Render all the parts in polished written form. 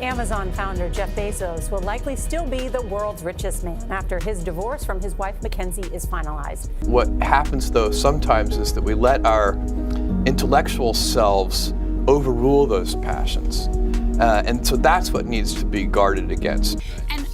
Amazon founder Jeff Bezos will likely still be the world's richest man after his divorce from his wife MacKenzie is finalized. What happens though sometimes is that we let our intellectual selves overrule those passions. And so that's what needs to be guarded against. And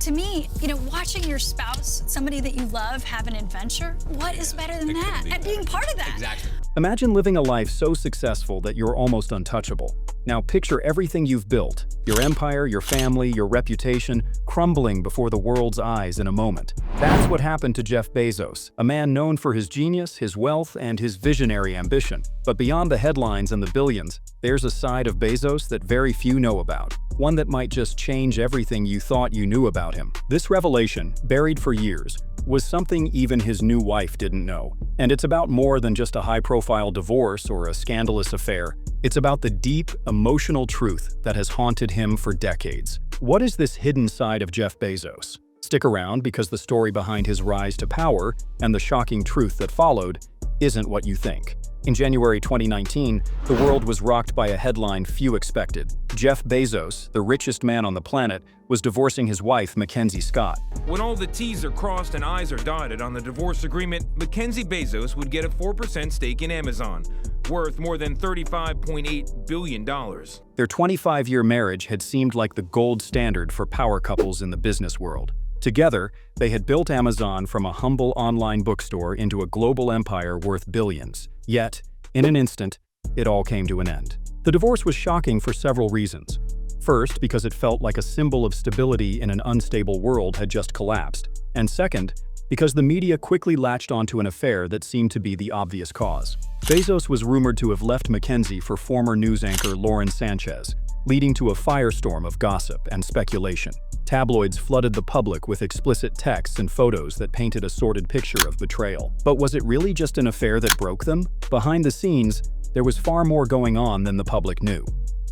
to me, watching your spouse, somebody that you love, have an adventure, what is better than that? And being part of that. Exactly. Imagine living a life so successful that you're almost untouchable. Now picture everything you've built, your empire, your family, your reputation, crumbling before the world's eyes in a moment. That's what happened to Jeff Bezos, a man known for his genius, his wealth, and his visionary ambition. But beyond the headlines and the billions, there's a side of Bezos that very few know about. One that might just change everything you thought you knew about him. This revelation, buried for years, was something even his new wife didn't know. And it's about more than just a high-profile divorce or a scandalous affair. It's about the deep, emotional truth that has haunted him for decades. What is this hidden side of Jeff Bezos? Stick around because the story behind his rise to power and the shocking truth that followed isn't what you think. In January 2019, the world was rocked by a headline few expected. Jeff Bezos, the richest man on the planet, was divorcing his wife, MacKenzie Scott. When all the T's are crossed and I's are dotted on the divorce agreement, MacKenzie Bezos would get a 4% stake in Amazon, worth more than $35.8 billion. Their 25-year marriage had seemed like the gold standard for power couples in the business world. Together, they had built Amazon from a humble online bookstore into a global empire worth billions. Yet, in an instant, it all came to an end. The divorce was shocking for several reasons. First, because it felt like a symbol of stability in an unstable world had just collapsed. And second, because the media quickly latched onto an affair that seemed to be the obvious cause. Bezos was rumored to have left MacKenzie for former news anchor Lauren Sanchez, leading to a firestorm of gossip and speculation. Tabloids flooded the public with explicit texts and photos that painted a sordid picture of betrayal. But was it really just an affair that broke them? Behind the scenes, there was far more going on than the public knew.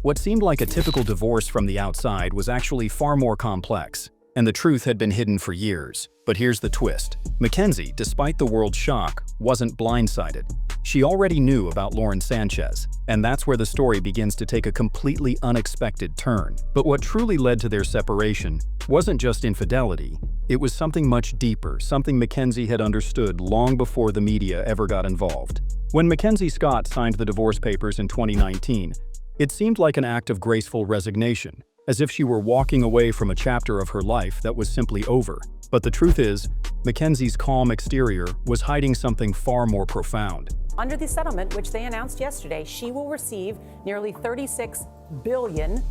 What seemed like a typical divorce from the outside was actually far more complex, and the truth had been hidden for years. But here's the twist. MacKenzie, despite the world's shock, wasn't blindsided. She already knew about Lauren Sanchez, and that's where the story begins to take a completely unexpected turn. But what truly led to their separation wasn't just infidelity. It was something much deeper, something MacKenzie had understood long before the media ever got involved. When MacKenzie Scott signed the divorce papers in 2019, it seemed like an act of graceful resignation, as if she were walking away from a chapter of her life that was simply over. But the truth is, MacKenzie's calm exterior was hiding something far more profound. Under the settlement, which they announced yesterday, she will receive nearly $36 billion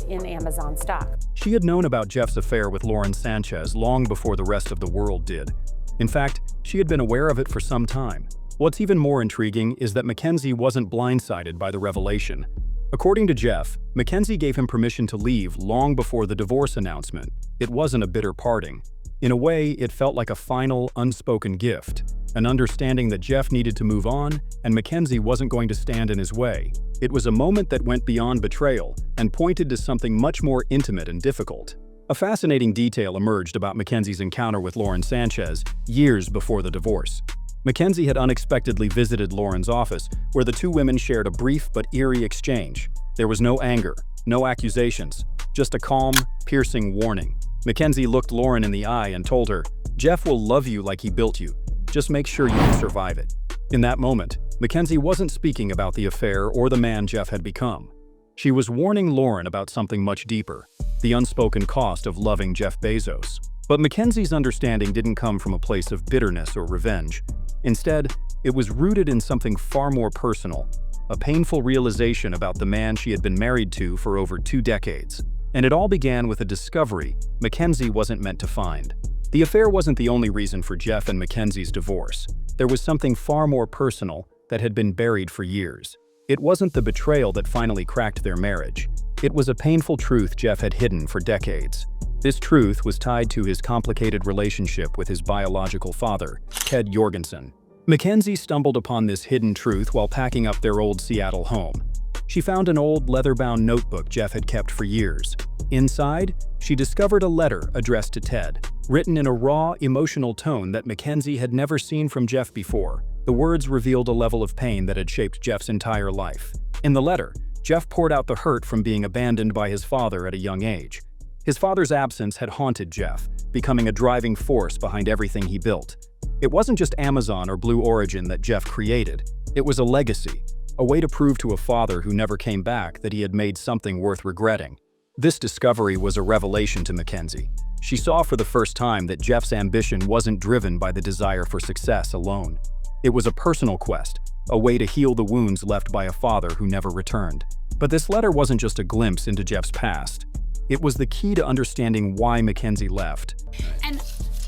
in Amazon stock. She had known about Jeff's affair with Lauren Sanchez long before the rest of the world did. In fact, she had been aware of it for some time. What's even more intriguing is that MacKenzie wasn't blindsided by the revelation. According to Jeff, MacKenzie gave him permission to leave long before the divorce announcement. It wasn't a bitter parting. In a way, it felt like a final, unspoken gift, an understanding that Jeff needed to move on and MacKenzie wasn't going to stand in his way. It was a moment that went beyond betrayal and pointed to something much more intimate and difficult. A fascinating detail emerged about MacKenzie's encounter with Lauren Sanchez years before the divorce. MacKenzie had unexpectedly visited Lauren's office, where the two women shared a brief but eerie exchange. There was no anger, no accusations, just a calm, piercing warning. MacKenzie looked Lauren in the eye and told her, "Jeff will love you like he built you. Just make sure you can survive it." In that moment, MacKenzie wasn't speaking about the affair or the man Jeff had become. She was warning Lauren about something much deeper, the unspoken cost of loving Jeff Bezos. But MacKenzie's understanding didn't come from a place of bitterness or revenge. Instead, it was rooted in something far more personal, a painful realization about the man she had been married to for over 2 decades. And it all began with a discovery MacKenzie wasn't meant to find. The affair wasn't the only reason for Jeff and MacKenzie's divorce. There was something far more personal that had been buried for years. It wasn't the betrayal that finally cracked their marriage. It was a painful truth Jeff had hidden for decades. This truth was tied to his complicated relationship with his biological father, Ted Jorgensen. MacKenzie stumbled upon this hidden truth while packing up their old Seattle home. She found an old leather-bound notebook Jeff had kept for years. Inside, she discovered a letter addressed to Ted, written in a raw, emotional tone that MacKenzie had never seen from Jeff before. The words revealed a level of pain that had shaped Jeff's entire life. In the letter, Jeff poured out the hurt from being abandoned by his father at a young age. His father's absence had haunted Jeff, becoming a driving force behind everything he built. It wasn't just Amazon or Blue Origin that Jeff created. It was a legacy, a way to prove to a father who never came back that he had made something worth regretting. This discovery was a revelation to MacKenzie. She saw for the first time that Jeff's ambition wasn't driven by the desire for success alone. It was a personal quest, a way to heal the wounds left by a father who never returned. But this letter wasn't just a glimpse into Jeff's past. It was the key to understanding why MacKenzie left. And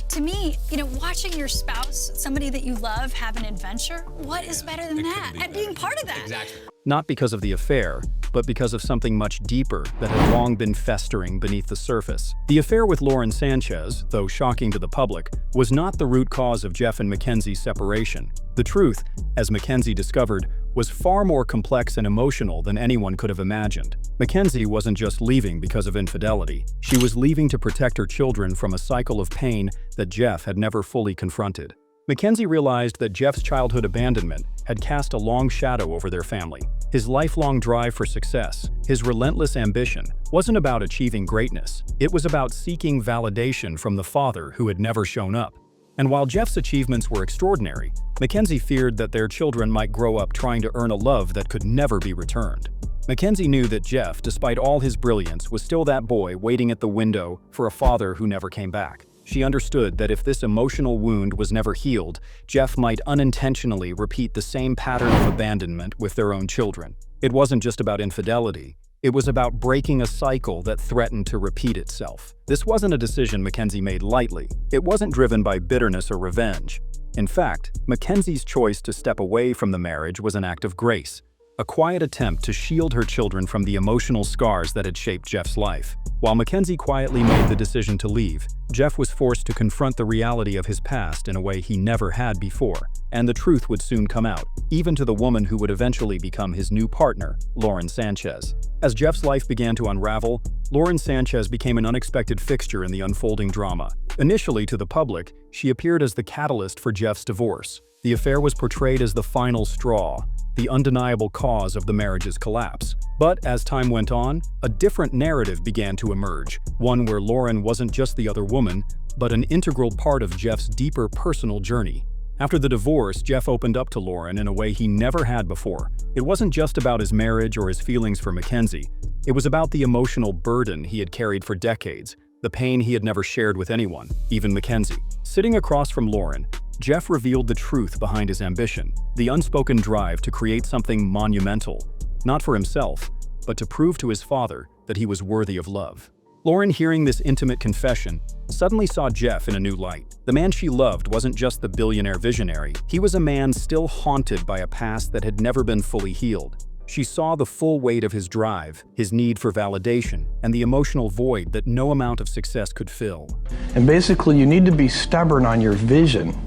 to me, watching your spouse, somebody that you love, have an adventure, what is better than that? And being part of that. Exactly. Not because of the affair, but because of something much deeper that had long been festering beneath the surface. The affair with Lauren Sanchez, though shocking to the public, was not the root cause of Jeff and MacKenzie's separation. The truth, as MacKenzie discovered, was far more complex and emotional than anyone could have imagined. MacKenzie wasn't just leaving because of infidelity. She was leaving to protect her children from a cycle of pain that Jeff had never fully confronted. MacKenzie realized that Jeff's childhood abandonment had cast a long shadow over their family. His lifelong drive for success, his relentless ambition, wasn't about achieving greatness. It was about seeking validation from the father who had never shown up. And while Jeff's achievements were extraordinary, MacKenzie feared that their children might grow up trying to earn a love that could never be returned. MacKenzie knew that Jeff, despite all his brilliance, was still that boy waiting at the window for a father who never came back. She understood that if this emotional wound was never healed, Jeff might unintentionally repeat the same pattern of abandonment with their own children. It wasn't just about infidelity. It was about breaking a cycle that threatened to repeat itself. This wasn't a decision MacKenzie made lightly. It wasn't driven by bitterness or revenge. In fact, MacKenzie's choice to step away from the marriage was an act of grace, a quiet attempt to shield her children from the emotional scars that had shaped Jeff's life. While MacKenzie quietly made the decision to leave, Jeff was forced to confront the reality of his past in a way he never had before. And the truth would soon come out, even to the woman who would eventually become his new partner, Lauren Sanchez. As Jeff's life began to unravel, Lauren Sanchez became an unexpected fixture in the unfolding drama. Initially to the public, she appeared as the catalyst for Jeff's divorce. The affair was portrayed as the final straw, the undeniable cause of the marriage's collapse. But as time went on, a different narrative began to emerge, one where Lauren wasn't just the other woman, but an integral part of Jeff's deeper personal journey. After the divorce, Jeff opened up to Lauren in a way he never had before. It wasn't just about his marriage or his feelings for MacKenzie. It was about the emotional burden he had carried for decades, the pain he had never shared with anyone, even MacKenzie. Sitting across from Lauren, Jeff revealed the truth behind his ambition, the unspoken drive to create something monumental, not for himself, but to prove to his father that he was worthy of love. Lauren, hearing this intimate confession, suddenly saw Jeff in a new light. The man she loved wasn't just the billionaire visionary. He was a man still haunted by a past that had never been fully healed. She saw the full weight of his drive, his need for validation, and the emotional void that no amount of success could fill. And basically, you need to be stubborn on your vision,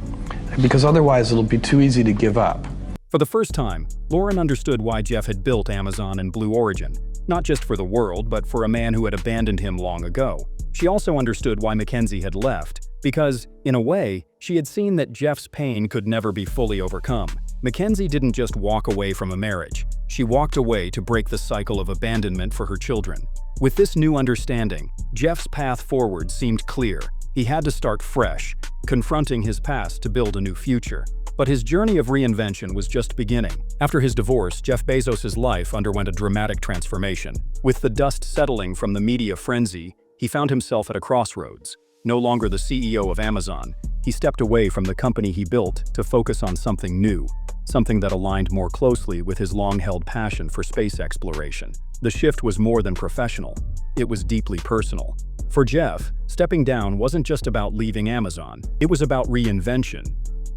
because otherwise it'll be too easy to give up. For the first time, Lauren understood why Jeff had built Amazon and Blue Origin, not just for the world, but for a man who had abandoned him long ago. She also understood why MacKenzie had left, because, in a way, she had seen that Jeff's pain could never be fully overcome. MacKenzie didn't just walk away from a marriage. She walked away to break the cycle of abandonment for her children. With this new understanding, Jeff's path forward seemed clear. He had to start fresh, confronting his past to build a new future. But his journey of reinvention was just beginning. After his divorce, Jeff Bezos' life underwent a dramatic transformation. With the dust settling from the media frenzy, he found himself at a crossroads. No longer the CEO of Amazon, he stepped away from the company he built to focus on something new, something that aligned more closely with his long-held passion for space exploration. The shift was more than professional. It was deeply personal. For Jeff, stepping down wasn't just about leaving Amazon. It was about reinvention.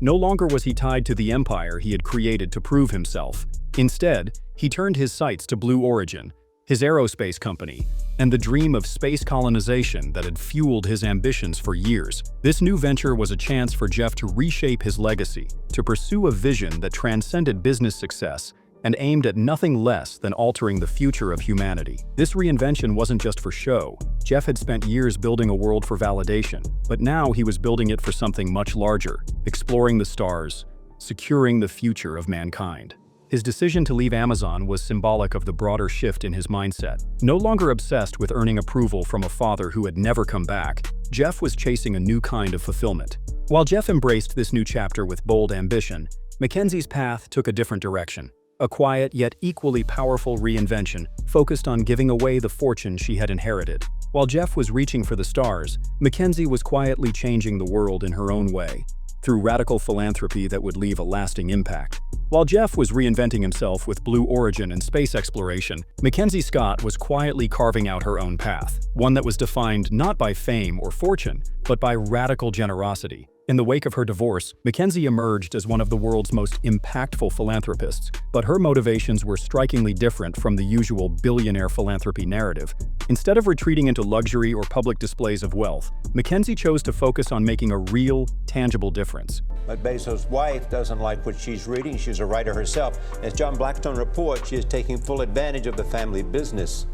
No longer was he tied to the empire he had created to prove himself. Instead, he turned his sights to Blue Origin, his aerospace company, and the dream of space colonization that had fueled his ambitions for years. This new venture was a chance for Jeff to reshape his legacy, to pursue a vision that transcended business success and aimed at nothing less than altering the future of humanity. This reinvention wasn't just for show. Jeff had spent years building a world for validation, but now he was building it for something much larger, exploring the stars, securing the future of mankind. His decision to leave Amazon was symbolic of the broader shift in his mindset. No longer obsessed with earning approval from a father who had never come back, Jeff was chasing a new kind of fulfillment. While Jeff embraced this new chapter with bold ambition, MacKenzie's path took a different direction. A quiet yet equally powerful reinvention focused on giving away the fortune she had inherited. While Jeff was reaching for the stars, MacKenzie was quietly changing the world in her own way, through radical philanthropy that would leave a lasting impact. While Jeff was reinventing himself with Blue Origin and space exploration, MacKenzie Scott was quietly carving out her own path, one that was defined not by fame or fortune, but by radical generosity. In the wake of her divorce, MacKenzie emerged as one of the world's most impactful philanthropists, but her motivations were strikingly different from the usual billionaire philanthropy narrative. Instead of retreating into luxury or public displays of wealth, MacKenzie chose to focus on making a real, tangible difference. But Bezos' wife doesn't like what she's reading. She's a writer herself. As John Blackstone reports, she is taking full advantage of the family business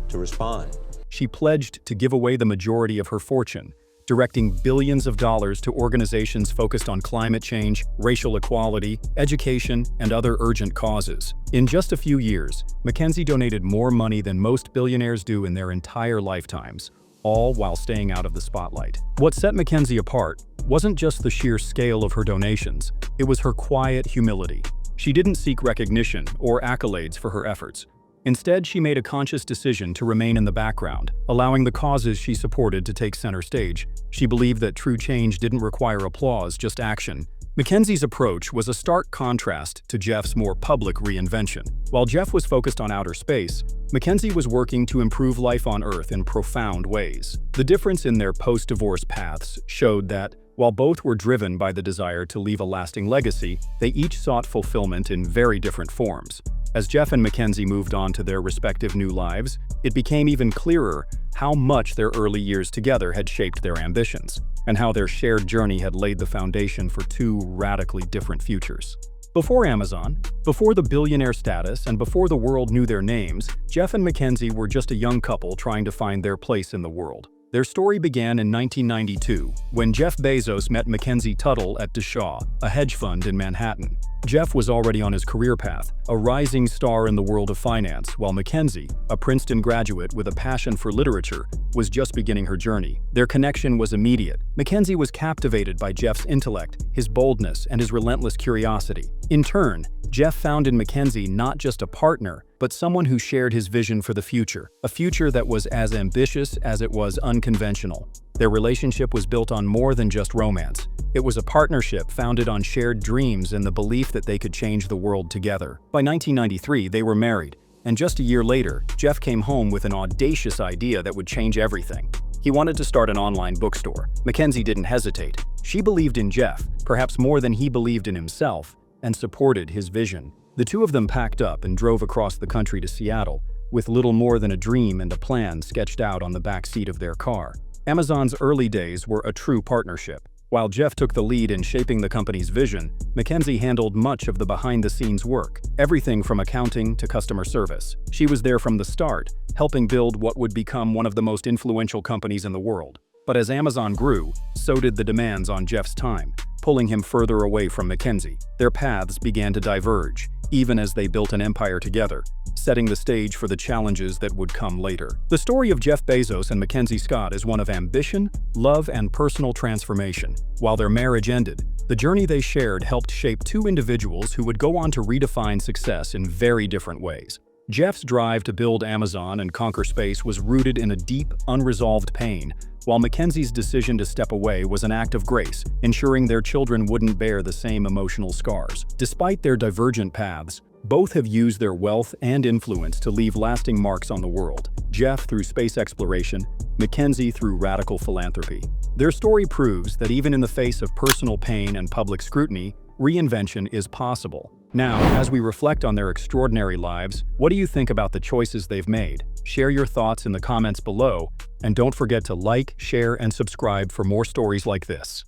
to respond. She pledged to give away the majority of her fortune, directing billions of dollars to organizations focused on climate change, racial equality, education, and other urgent causes. In just a few years, MacKenzie donated more money than most billionaires do in their entire lifetimes, all while staying out of the spotlight. What set MacKenzie apart wasn't just the sheer scale of her donations, it was her quiet humility. She didn't seek recognition or accolades for her efforts. Instead, she made a conscious decision to remain in the background, allowing the causes she supported to take center stage. She believed that true change didn't require applause, just action. MacKenzie's approach was a stark contrast to Jeff's more public reinvention. While Jeff was focused on outer space, MacKenzie was working to improve life on Earth in profound ways. The difference in their post-divorce paths showed that, while both were driven by the desire to leave a lasting legacy, they each sought fulfillment in very different forms. As Jeff and MacKenzie moved on to their respective new lives, it became even clearer how much their early years together had shaped their ambitions, and how their shared journey had laid the foundation for two radically different futures. Before Amazon, before the billionaire status, and before the world knew their names, Jeff and MacKenzie were just a young couple trying to find their place in the world. Their story began in 1992, when Jeff Bezos met Mackenzie Tuttle at DeShaw, a hedge fund in Manhattan. Jeff was already on his career path, a rising star in the world of finance, while Mackenzie, a Princeton graduate with a passion for literature, was just beginning her journey. Their connection was immediate. Mackenzie was captivated by Jeff's intellect, his boldness, and his relentless curiosity. In turn, Jeff found in Mackenzie not just a partner, but someone who shared his vision for the future, a future that was as ambitious as it was unconventional. Their relationship was built on more than just romance. It was a partnership founded on shared dreams and the belief that they could change the world together. By 1993, they were married, and just a year later, Jeff came home with an audacious idea that would change everything. He wanted to start an online bookstore. Mackenzie didn't hesitate. She believed in Jeff, perhaps more than he believed in himself, and supported his vision. The two of them packed up and drove across the country to Seattle, with little more than a dream and a plan sketched out on the back seat of their car. Amazon's early days were a true partnership. While Jeff took the lead in shaping the company's vision, Mackenzie handled much of the behind-the-scenes work, everything from accounting to customer service. She was there from the start, helping build what would become one of the most influential companies in the world. But as Amazon grew, so did the demands on Jeff's time, pulling him further away from Mackenzie. Their paths began to diverge, even as they built an empire together, setting the stage for the challenges that would come later. The story of Jeff Bezos and MacKenzie Scott is one of ambition, love, and personal transformation. While their marriage ended, the journey they shared helped shape two individuals who would go on to redefine success in very different ways. Jeff's drive to build Amazon and conquer space was rooted in a deep, unresolved pain, while Mackenzie's decision to step away was an act of grace, ensuring their children wouldn't bear the same emotional scars. Despite their divergent paths, both have used their wealth and influence to leave lasting marks on the world. Jeff through space exploration, Mackenzie through radical philanthropy. Their story proves that even in the face of personal pain and public scrutiny, reinvention is possible. Now, as we reflect on their extraordinary lives, what do you think about the choices they've made? Share your thoughts in the comments below, and don't forget to like, share, and subscribe for more stories like this.